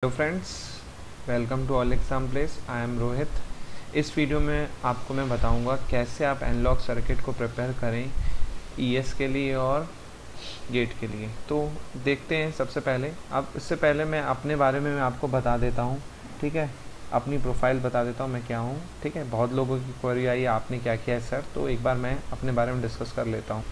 Hello friends, welcome to all exam place. I am Rohit. इस video में आपको मैं बताऊंगा कैसे आप एनालॉग सर्किट को प्रिपेयर करें ईएस के लिए और गेट के लिए। तो देखते हैं। सबसे पहले अब इससे पहले मैं अपने बारे में मैं आपको बता देता हूं, ठीक है। अपनी प्रोफाइल बता देता हूं मैं क्या हूं, ठीक है। बहुत लोगों की क्वेरी आई आपने क्या किया है सर, तो एक बार मैं अपने बारे में डिस्कस कर लेता हूँ।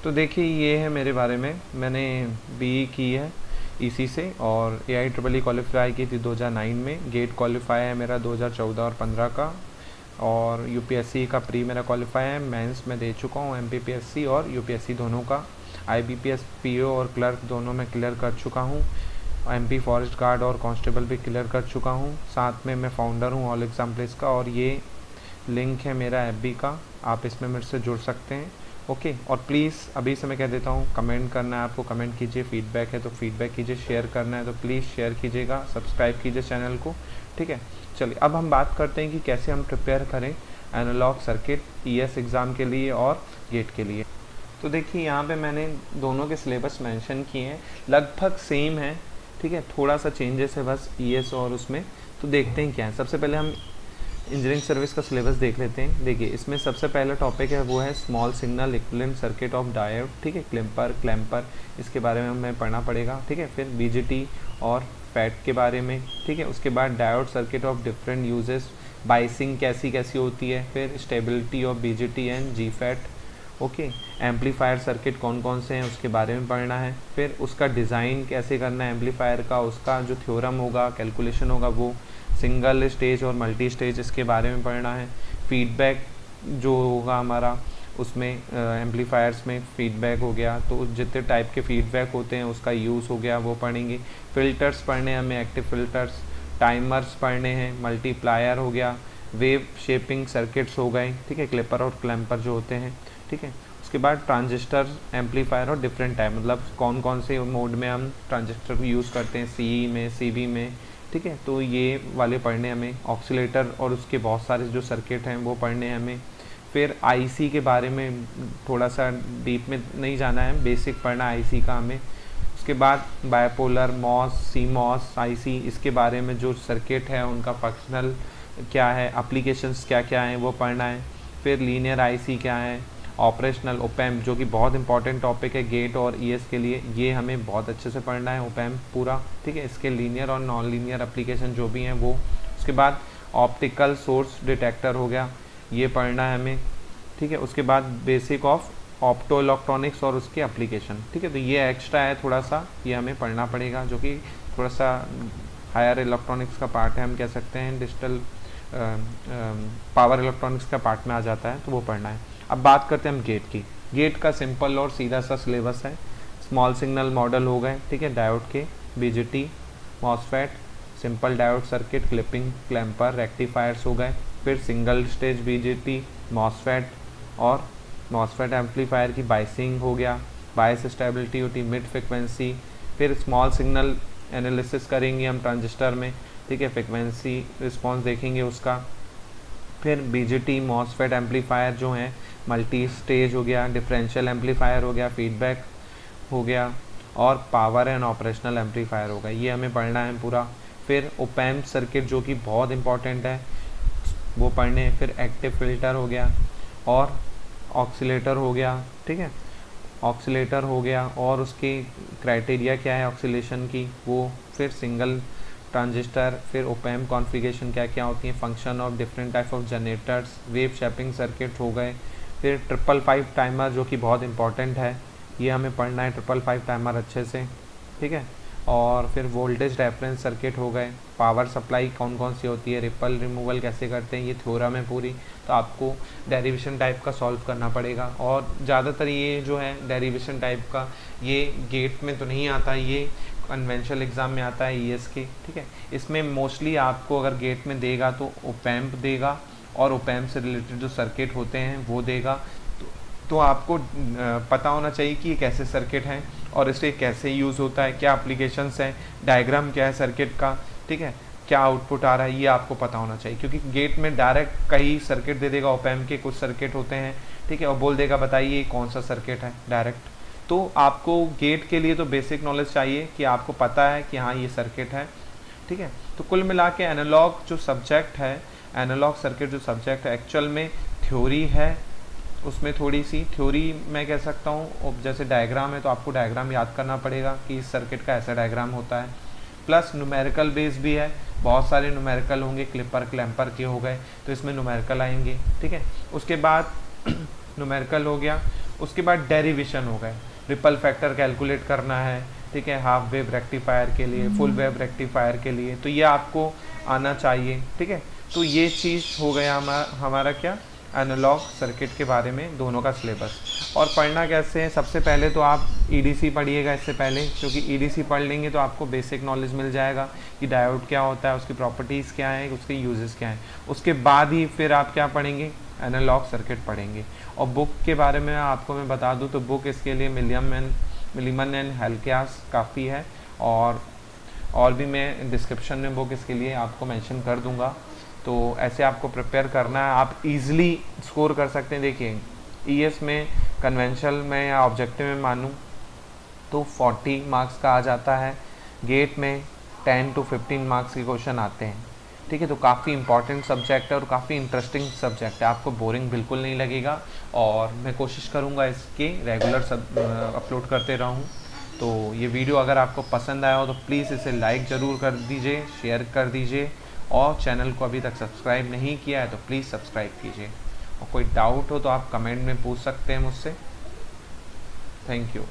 तो देखिए, ये है मेरे बारे में। मैंने बीई की है इसी से और AIEEE क्वालिफाई की थी 2009 में। गेट क्वालिफाई है मेरा 2014 और 15 का। और यूपीएससी का प्री मेरा क्वालिफाई है। मेंस में दे चुका हूँ, MPPSC और यूपीएससी दोनों का। IBPS PO और क्लर्क दोनों में क्लियर कर चुका हूँ। MP फॉरेस्ट गार्ड और कांस्टेबल भी क्लियर कर चुका हूँ। साथ में मैं फाउंडर हूँ ऑल एग्जाम प्लेस का, और ये लिंक है मेरा FB का, आप इसमें मेरे से जुड़ सकते हैं। ओके। और प्लीज़ अभी से मैं कह देता हूँ, कमेंट करना है आपको, कमेंट कीजिए। फीडबैक है तो फीडबैक कीजिए, शेयर करना है तो प्लीज़ शेयर कीजिएगा, सब्सक्राइब कीजिए चैनल को, ठीक है। चलिए अब हम बात करते हैं कि कैसे हम प्रिपेयर करें एनालॉग सर्किट ES एग्ज़ाम के लिए और गेट के लिए। तो देखिए, यहाँ पे मैंने दोनों के सिलेबस मेंशन किए हैं, लगभग सेम है, ठीक है। थोड़ा सा चेंजेस है बस ES और उसमें। तो देखते हैं क्या है। सबसे पहले हम इंजीनियरिंग सर्विस का सिलेबस देख लेते हैं। देखिए, इसमें सबसे पहला टॉपिक है वो है small signal equivalent circuit of diode, ठीक है। क्लैम्पर इसके बारे में हमें पढ़ना पड़ेगा, ठीक है। फिर BJT और फैट के बारे में, ठीक है। उसके बाद diode circuit of different uses, biasing कैसी कैसी होती है। फिर stability of BJT and GFET, okay. Amplifier circuit कौन कौन से हैं उसके बारे में पढ़ना है। फिर उसका डिज़ाइन कैसे करना है एम्पलीफायर का, उसका जो थ्योरम होगा, कैलकुलेशन होगा, वो सिंगल स्टेज और मल्टी स्टेज इसके बारे में पढ़ना है। फीडबैक जो होगा हमारा उसमें एम्पलीफायर्स में फीडबैक हो गया, तो जितने टाइप के फीडबैक होते हैं उसका यूज़ हो गया, वो पढ़ेंगे। फ़िल्टर्स पढ़ने हमें, एक्टिव फ़िल्टर्स, टाइमर्स पढ़ने हैं, मल्टीप्लायर हो गया, वेव शेपिंग सर्किट्स हो गए, ठीक है। क्लिपर और क्लैम्पर जो होते हैं, ठीक है। उसके बाद ट्रांजिस्टर एम्पलीफायर और डिफरेंट टाइप, मतलब कौन कौन से मोड में हम ट्रांजिस्टर को यूज़ करते हैं, CE में, CV में, ठीक है। तो ये वाले पढ़ने हमें। ऑक्सीलेटर और उसके बहुत सारे जो सर्किट हैं वो पढ़ने हमें। फिर IC के बारे में थोड़ा सा डीप में नहीं जाना है, बेसिक पढ़ना IC का हमें। उसके बाद बायपोलर, MOS, CMOS, IC, इसके बारे में जो सर्किट है उनका फंक्शनल क्या है, एप्लीकेशंस क्या क्या हैं वो पढ़ना है। फिर लीनियर IC क्या है, ऑपरेशनल ओपैम्प जो कि बहुत इंपॉर्टेंट टॉपिक है गेट और ES के लिए, ये हमें बहुत अच्छे से पढ़ना है ओपैम्प पूरा, ठीक है। इसके लीनियर और नॉन लीनियर एप्लीकेशन जो भी हैं वो। उसके बाद ऑप्टिकल सोर्स डिटेक्टर हो गया, ये पढ़ना है हमें, ठीक है। उसके बाद बेसिक ऑफ ऑप्टो इलेक्ट्रॉनिक्स और उसके एप्लीकेशन, ठीक है। तो ये एक्स्ट्रा है थोड़ा सा, ये हमें पढ़ना पड़ेगा, जो कि थोड़ा सा हायर इलेक्ट्रॉनिक्स का पार्ट है, हम कह सकते हैं डिजिटल पावर इलेक्ट्रॉनिक्स का पार्ट में आ जाता है, तो वो पढ़ना है। अब बात करते हैं हम गेट की। गेट का सिंपल और सीधा सा सिलेबस है। स्मॉल सिग्नल मॉडल हो गए, ठीक है, डायोड के, BJT, MOSFET, simple diode circuit, clipping, clamper, rectifiers हो गए। फिर सिंगल स्टेज BJT, MOSFET और MOSFET एम्पलीफायर की बाइसिंग हो गया, बायस स्टेबिलिटी होती, मिड फ्रिक्वेंसी। फिर स्मॉल सिग्नल एनालिसिस करेंगे हम ट्रांजिस्टर में, ठीक है, फ्रिक्वेंसी रिस्पॉन्स देखेंगे उसका। फिर BJT, MOSFET एम्पलीफायर जो हैं, मल्टी स्टेज हो गया, डिफरेंशियल एम्पलीफायर हो गया, फीडबैक हो गया, और पावर एंड ऑपरेशनल एम्पलीफायर हो गया, ये हमें पढ़ना है पूरा। फिर ओपैम्प सर्किट जो कि बहुत इंपॉर्टेंट है, वो पढ़ने हैं। फिर एक्टिव फिल्टर हो गया और ऑक्सीलेटर हो गया, ठीक है, ऑक्सीलेटर हो गया और उसकी क्राइटेरिया क्या है ऑक्सीलेशन की, वो। फिर सिंगल ट्रांजिस्टर, फिर ओपैम्प कॉन्फ़िगरेशन क्या क्या होती है, function of different type of generators, wave shaping circuit हो गए। फिर 555 टाइमर जो कि बहुत इंपॉर्टेंट है, ये हमें पढ़ना है, 555 टाइमर अच्छे से, ठीक है। और फिर वोल्टेज रेफरेंस सर्किट हो गए, पावर सप्लाई कौन कौन सी होती है, रिपल रिमूवल कैसे करते हैं, ये थ्योरम है पूरी, तो आपको डेरिवेशन टाइप का सॉल्व करना पड़ेगा। और ज़्यादातर ये जो है डेरिवेशन टाइप का, ये गेट में तो नहीं आता, ये कन्वेंशनल एग्ज़ाम में आता है ES के, ठीक है। इसमें मोस्टली आपको अगर गेट में देगा तो ओपैम्प देगा और ओपैम्प से रिलेटेड जो सर्किट होते हैं वो देगा। तो आपको पता होना चाहिए कि ये कैसे सर्किट हैं और इससे कैसे यूज़ होता है, क्या एप्लीकेशंस हैं, डायग्राम क्या है सर्किट का, ठीक है, क्या आउटपुट आ रहा है, ये आपको पता होना चाहिए। क्योंकि गेट में डायरेक्ट कई सर्किट दे देगा, ओपैम्प के कुछ सर्किट होते हैं, ठीक है, और बोल देगा बताइए कौन सा सर्किट है डायरेक्ट। तो आपको गेट के लिए तो बेसिक नॉलेज चाहिए कि आपको पता है कि हाँ ये सर्किट है ठीक है। तो कुल मिला के एनालॉग जो सब्जेक्ट है, एनालॉग सर्किट जो सब्जेक्ट है, एक्चुअल में थ्योरी है, उसमें थोड़ी सी थ्योरी मैं कह सकता हूँ। जैसे डायग्राम है तो आपको डायग्राम याद करना पड़ेगा कि इस सर्किट का ऐसा डायग्राम होता है, प्लस न्यूमेरिकल बेस भी है, बहुत सारे न्यूमेरिकल होंगे, क्लिपर क्लैम्पर के हो गए तो इसमें न्यूमेरिकल आएंगे, ठीक है। उसके बाद न्यूमेरिकल हो गया, उसके बाद डेरिवेशन हो गए, रिपल फैक्टर कैलकुलेट करना है, ठीक है, हाफ वेव रेक्टिफायर के लिए, फुल वेव रेक्टिफायर के लिए, तो ये आपको आना चाहिए, ठीक है। तो ये चीज़ हो गया हमारा क्या, एनालॉग सर्किट के बारे में दोनों का सिलेबस। और पढ़ना कैसे है, सबसे पहले तो आप ईडीसी पढ़िएगा इससे पहले, क्योंकि ईडीसी पढ़ लेंगे तो आपको बेसिक नॉलेज मिल जाएगा कि डायोड क्या होता है, उसकी प्रॉपर्टीज़ क्या है, उसके यूजेस क्या हैं। उसके बाद ही फिर आप क्या पढ़ेंगे, एनालॉग सर्किट पढ़ेंगे। और बुक के बारे में आपको मैं बता दूं तो बुक इसके लिए मिलीमन एंड हेल्कियास काफ़ी है, और भी मैं डिस्क्रिप्शन में बुक इसके लिए आपको मेंशन कर दूंगा। तो ऐसे आपको प्रिपेयर करना है, आप इजीली स्कोर कर सकते हैं। देखिए ईएस में, कन्वेंशनल में या ऑब्जेक्टिव में मानूं तो 40 मार्क्स का आ जाता है, गेट में 10 to 15 मार्क्स के क्वेश्चन आते हैं, ठीक है। तो काफ़ी इंपॉर्टेंट सब्जेक्ट है और काफ़ी इंटरेस्टिंग सब्जेक्ट है, आपको बोरिंग बिल्कुल नहीं लगेगा। और मैं कोशिश करूँगा इसके रेगुलर अपलोड करते रहूँ। तो ये वीडियो अगर आपको पसंद आया हो तो प्लीज़ इसे लाइक ज़रूर कर दीजिए, शेयर कर दीजिए, और चैनल को अभी तक सब्सक्राइब नहीं किया है तो प्लीज़ सब्सक्राइब कीजिए। और कोई डाउट हो तो आप कमेंट में पूछ सकते हैं मुझसे। Thank you.